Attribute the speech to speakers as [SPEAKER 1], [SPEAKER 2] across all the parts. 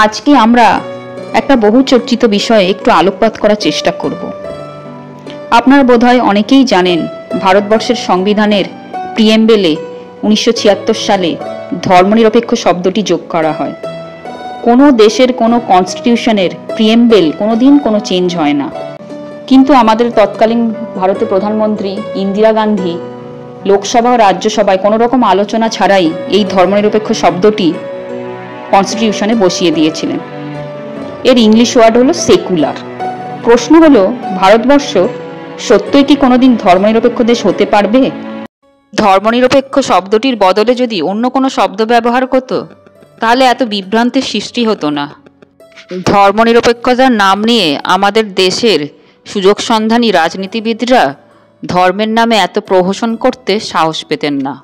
[SPEAKER 1] আজকে আমরা একটা বহু চর্চিত বিষয়ে একটু আলোকপাত করার চেষ্টা করব। আপনারা বোধহয় অনেকেই জানেন ভারতবর্ষের সংবিধানের প্রিএম্বেলে 1976 সালে ধর্মনিরপেক্ষ শব্দটি যোগ করা হয়। কোনো দেশের কোনো কনস্টিটিউশনের প্রিএম্বেল কোনোদিন কোনো চেঞ্জ হয় না, কিন্তু আমাদের তৎকালীন ভারতের প্রধানমন্ত্রী ইন্দিরা গান্ধী লোকসভা ও রাজ্যসভায় কোনো রকম আলোচনা ছাড়াই এই ধর্মনিরপেক্ষ শব্দটি কনস্টিটিউশনে বসিয়ে দিয়েছিলেন। এর ইংলিশ ওয়ার্ড হলো সেকুলার। প্রশ্ন হলো, ভারতবর্ষ সত্যই কি কোনোদিন ধর্মনিরপেক্ষ দেশ হতে পারবে? ধর্মনিরপেক্ষ শব্দটির বদলে যদি অন্য কোনো শব্দ ব্যবহার করতো তাহলে এত বিভ্রান্তির সৃষ্টি হতো না। ধর্মনিরপেক্ষতার নাম নিয়ে আমাদের দেশের সুযোগ সন্ধানী রাজনীতিবিদরা ধর্মের নামে এত প্রহসন করতে সাহস পেতেন না।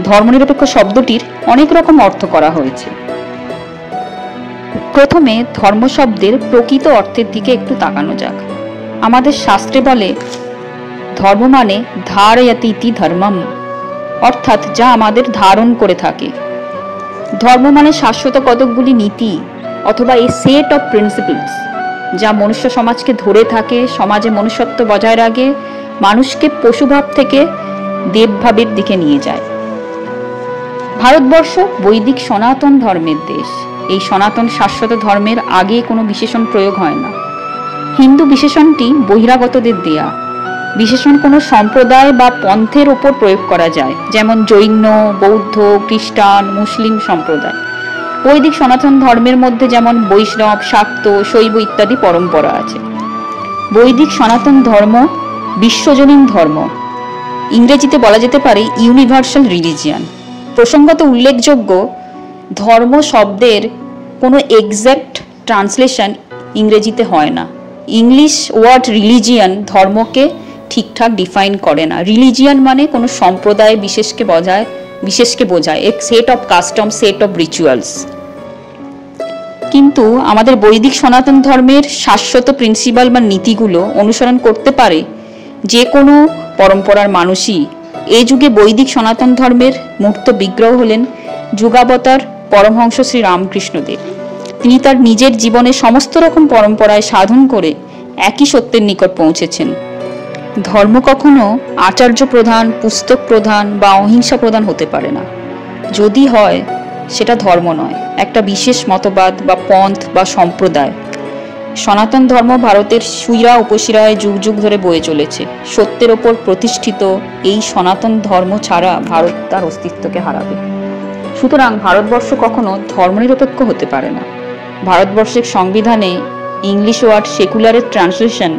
[SPEAKER 1] ধর্মনিরপেক্ষ শব্দটির অনেক রকম অর্থ করা হয়েছে। প্রথমে ধর্ম শব্দের প্রকৃত অর্থের দিকে একটু তাকানো যাক। আমাদের শাস্ত্রে বলে ধর্ম মানে ধারয়তি ইতি ধর্মম, অর্থাৎ যা আমাদের ধারণ করে থাকে। ধর্ম মানে শাশ্বত কতকগুলি নীতি অথবা এ সেট অফ প্রিন্সিপলস যা মনুষ্য সমাজকে ধরে থাকে, সমাজে মনুষ্যত্ব বজায় রাখে, মানুষকে পশুভাব থেকে দেবভাবের দিকে নিয়ে যায়। ভারতবর্ষ বৈদিক সনাতন ধর্মের দেশ। এই সনাতন শাশ্বত ধর্মের আগে কোনো বিশেষণ প্রয়োগ হয় না। হিন্দু বিশেষণটি বহিরাগতদের দেয়া। বিশেষণ কোনো সম্প্রদায় বা পন্থের ওপর প্রয়োগ করা যায়, যেমন জৈন, বৌদ্ধ, খ্রিস্টান, মুসলিম সম্প্রদায়। বৈদিক সনাতন ধর্মের মধ্যে যেমন বৈষ্ণব, শাক্ত, শৈব ইত্যাদি পরম্পরা আছে। বৈদিক সনাতন ধর্ম বিশ্বজনীন ধর্ম, ইংরেজিতে বলা যেতে পারে ইউনিভার্সাল রিলিজিয়ান। প্রসঙ্গত উল্লেখযোগ্য, ধর্ম শব্দের কোনো এক্সাক্ট ট্রান্সলেশন ইংরেজিতে হয় না। ইংলিশ ওয়ার্ড রিলিজিয়ান ধর্মকে ঠিকঠাক ডিফাইন করে না। রিলিজিয়ান মানে কোনো সম্প্রদায় বিশেষকে বোঝায় এক set of custom, set of rituals. কিন্তু আমাদের বৈদিক সনাতন ধর্মের শাশ্বত প্রিন্সিপাল বা নীতিগুলো অনুসরণ করতে পারে যে কোনো পরম্পরার মানুষই। এই যুগে বৈদিক সনাতন ধর্মের মূর্ত বিগ্রহ হলেন যুগাবতার পরমহংস শ্রী রামকৃষ্ণদেব। তিনি তার নিজের জীবনে সমস্ত রকম পরম্পরায় সাধন করে একই সত্যের নিকট পৌঁছেছেন। ধর্ম কখনো আচার্য প্রধান, পুস্তক প্রধান বা অহিংসা প্রধান হতে পারে না। যদি হয় সেটা ধর্ম নয়, একটা বিশেষ মতবাদ বা পন্থ বা সম্প্রদায়। সনাতন ধর্ম ভারতের শিরা উপশিরায় যুগ যুগ ধরে বয়ে চলেছে। সত্যের ওপর প্রতিষ্ঠিত এই সনাতন ধর্ম ছাড়া ভারত তার অস্তিত্বকে হারাবে। সুতরাং ভারতবর্ষ কখনো ধর্মনিরপেক্ষ হতে পারে না। ভারতবর্ষের সংবিধানে ইংলিশ ওয়ার্ড সেকুলারের ট্রান্সলেশন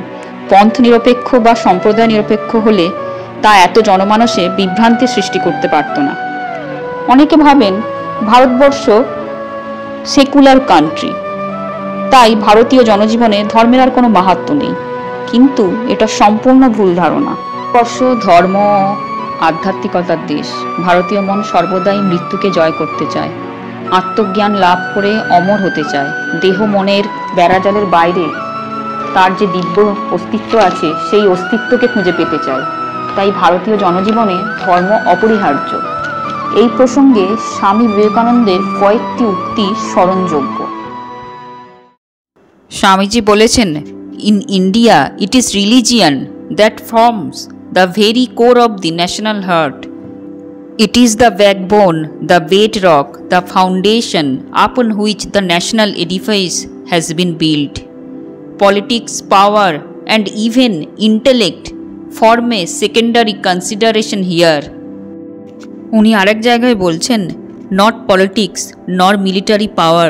[SPEAKER 1] পন্থ নিরপেক্ষ বা সম্প্রদায় নিরপেক্ষ হলে তা এত জনমানসে বিভ্রান্তির সৃষ্টি করতে পারত না। অনেকে ভাবেন ভারতবর্ষ সেকুলার কান্ট্রি, তাই ভারতীয় জনজীবনে ধর্মের আর কোনো মাহাত্ম্য নেই, কিন্তু এটা সম্পূর্ণ ভুল ধারণা। ভারতবর্ষ ধর্ম আধ্যাত্মিকতার দেশ। ভারতীয় মন সর্বদাই মৃত্যুকে জয় করতে চায়, আত্মজ্ঞান লাভ করে অমর হতে চায়। দেহ মনের বেড়াজালের বাইরে তার যে দিব্য অস্তিত্ব আছে সেই অস্তিত্বকে খুঁজে পেতে চায়। তাই ভারতীয় জনজীবনে ধর্ম অপরিহার্য। এই প্রসঙ্গে স্বামী বিবেকানন্দের কয়েকটি উক্তি স্মরণযোগ্য। স্বামীজি বলেছেন, in India it is religion that forms the very core of the national heart. It is the backbone, the bedrock, the foundation upon which the national edifice has been built. Politics, power, and even intellect form a secondary consideration here. উনি আরেক জায়গায় বলছেন, not politics, nor military power,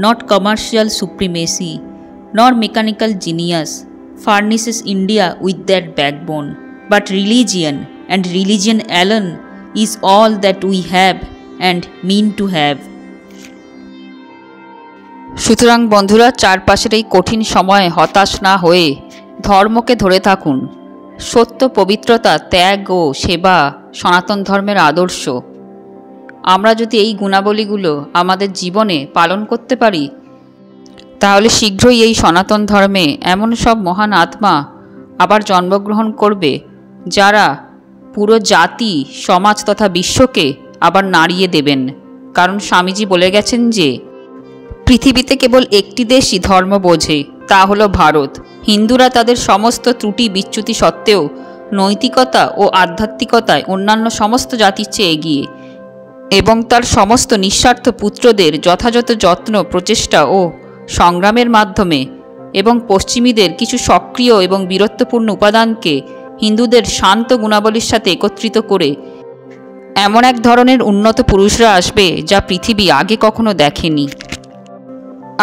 [SPEAKER 1] not commercial supremacy, nor mechanical genius furnishes India with that backbone, but religion, and religion alone is all that we have and mean to have. সুতরাং বন্ধুরা, চারপাশের এই কঠিন সময়ে হতাশ না হয়ে ধর্মকে ধরে থাকুন। সত্য, পবিত্রতা, ত্যাগ ও সেবা সনাতন ধর্মের আদর্শ। আমরা যদি এই গুণাবলীগুলো আমাদের জীবনে পালন করতে পারি তাহলে শীঘ্রই এই সনাতন ধর্মে এমন সব মহান আত্মা আবার জন্মগ্রহণ করবে যারা পুরো জাতি, সমাজ তথা বিশ্বকে আবার নাড়িয়ে দেবেন। কারণ স্বামীজি বলে গেছেন যে পৃথিবীতে কেবল একটি দেশই ধর্ম বোঝে, তা হলো ভারত। হিন্দুরা তাদের সমস্ত ত্রুটি বিচ্যুতি সত্ত্বেও নৈতিকতা ও আধ্যাত্মিকতায় অন্যান্য সমস্ত জাতির চেয়ে এগিয়ে, এবং তার সমস্ত নিঃস্বার্থ পুত্রদের যথাযথ যত্ন, প্রচেষ্টা ও সংগ্রামের মাধ্যমে এবং পশ্চিমীদের কিছু সক্রিয় এবং বীরত্বপূর্ণ উপাদানকে হিন্দুদের শান্ত গুণাবলীর সাথে একত্রিত করে এমন এক ধরনের উন্নত পুরুষরা আসবে যা পৃথিবী আগে কখনো দেখেনি।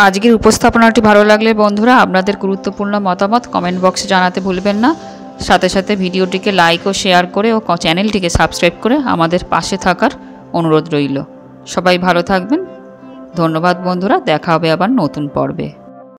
[SPEAKER 1] আজকের উপস্থাপনাটি ভালো লাগলে বন্ধুরা আপনাদের গুরুত্বপূর্ণ মতামত কমেন্ট বক্সে জানাতে ভুলবেন না। সাথে সাথে ভিডিওটিকে লাইক ও শেয়ার করে ও চ্যানেলটিকে সাবস্ক্রাইব করে আমাদের পাশে থাকার অনুরোধ রইল। সবাই ভালো থাকবেন। ধন্যবাদ বন্ধুরা, দেখা হবে আবার নতুন পর্বে।